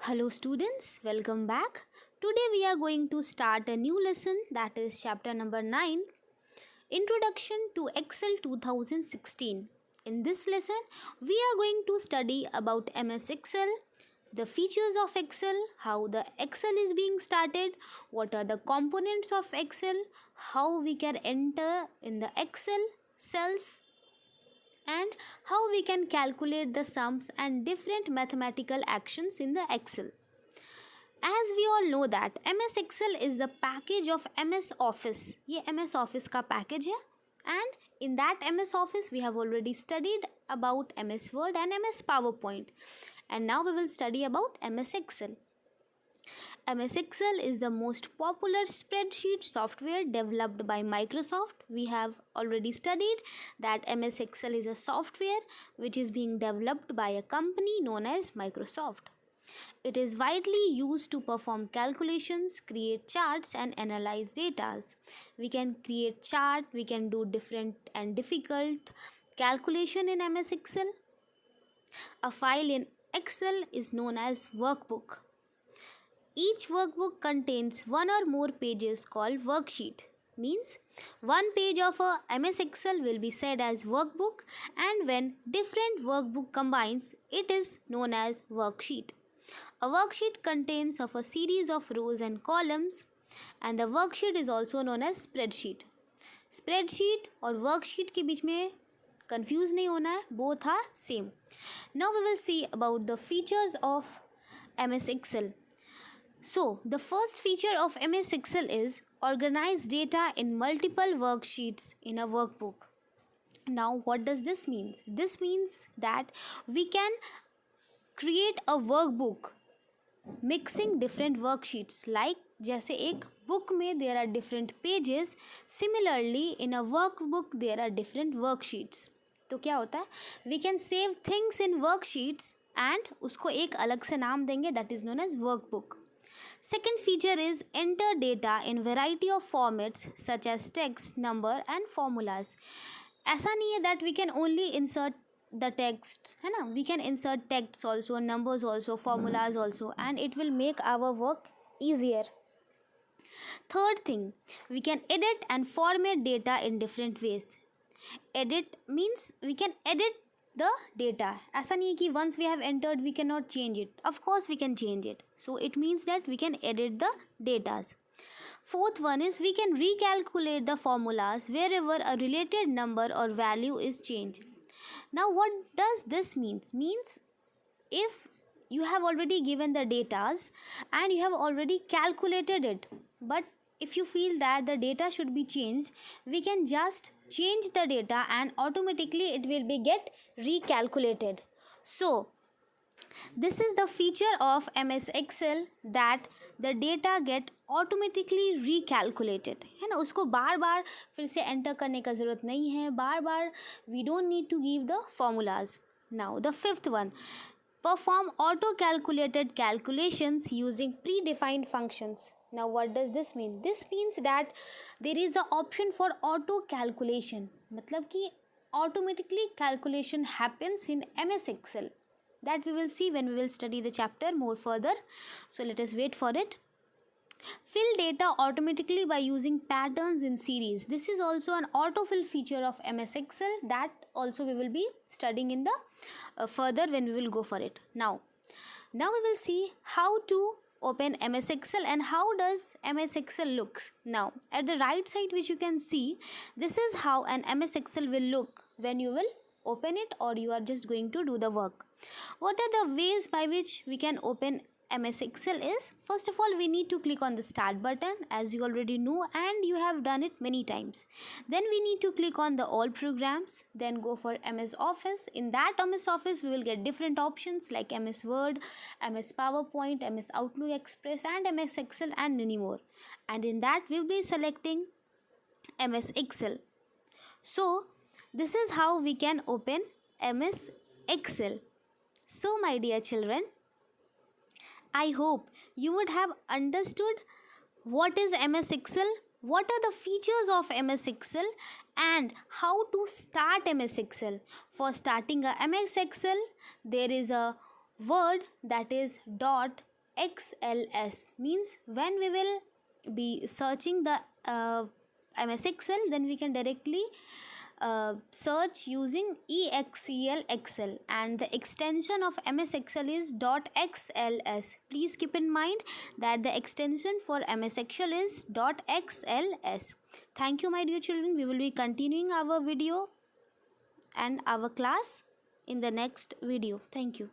Hello students, welcome back. Today we are going to start a new lesson, that is chapter number 9, Introduction to Excel 2016. In this lesson, we are going to study about MS Excel, the features of Excel, how the Excel is being started, what are the components of Excel, how we can enter in the Excel cells, and how we can calculate the sums and different mathematical actions in the Excel. As we all know that MS Excel is the package of MS Office. ये MS Office का package है, and in that MS Office we have already studied about MS Word and MS PowerPoint, and now we will study about MS Excel. MS Excel is the most popular spreadsheet software developed by Microsoft. We have already studied that MS Excel is a software which is being developed by a company known as Microsoft. It is widely used to perform calculations, create charts and analyze data. We can create chart, we can do different and difficult calculation in MS Excel. A file in Excel is known as workbook. Each workbook contains one or more pages called worksheet. Means one page of a MS Excel will be said as workbook, and when different workbook combines, it is known as worksheet. A worksheet contains of a series of rows and columns, and the worksheet is also known as spreadsheet. Spreadsheet और worksheet के बीच में confuse नहीं होना है, both are same. Now we will see about the features of MS Excel. So, the first feature of MS Excel is organize data in multiple worksheets in a workbook. Now, what does this mean? This means that we can create a workbook mixing different worksheets. Like जैसे एक book में there are different pages, similarly in a workbook there are different worksheets. तो क्या होता है? We can save things in worksheets and उसको एक अलग से नाम देंगे, that is known as workbook. Second feature is enter data in variety of formats such as text, number and formulas. ऐसा नहीं है that we can only insert the text, है ना? We can insert text also, numbers also, formulas also, and it will make our work easier. Third thing, we can edit and format data in different ways. Edit means we can edit the data. ऐसा नहीं है कि once we have entered we cannot change it. Of course we can change it. So it means that we can edit the datas. Fourth one is we can recalculate the formulas wherever a related number or value is changed. Now what does this mean? Means if you have already given the datas and you have already calculated it, but if you feel that the data should be changed, we can just change the data and automatically it will be get recalculated. So this is the feature of MS Excel, that the data get automatically recalculated, है ना? उसको बार बार फिर से enter करने का ज़रूरत नहीं है, बार बार we don't need to give the formulas. Now the fifth one, perform auto calculated calculations using predefined functions. Now what does this mean? This means that there is an option for auto calculation. मतलब कि automatically calculation happens in MS Excel. That we will see when we will study the chapter more further. So let us wait for it. Fill data automatically by using patterns in series. This is also an autofill feature of MS Excel that also we will be studying in the further when we will go for it. Now we will see how to open MS Excel and how does MS Excel looks. Now at the right side which you can see, this is how an MS Excel will look when you will open it or you are just going to do the work. What are the ways by which we can open MS Excel is, first of all we need to click on the start button, as you already know and you have done it many times. Then we need to click on the all programs, then go for MS Office. In that MS Office we will get different options like MS Word, MS PowerPoint, MS Outlook Express and MS Excel and many more. And in that we will be selecting MS Excel. So this is how we can open MS Excel. So my dear children, I hope you would have understood what is MS Excel, what are the features of MS Excel and how to start MS Excel. For starting a MS Excel, there is a word that is .xls means when we will be searching the MS Excel, then we can directly search using EXEL Excel, and the extension of MS Excel is .xls. Please keep in mind that the extension for MS Excel is .xls. Thank you, my dear children. We will be continuing our video and our class in the next video. Thank you.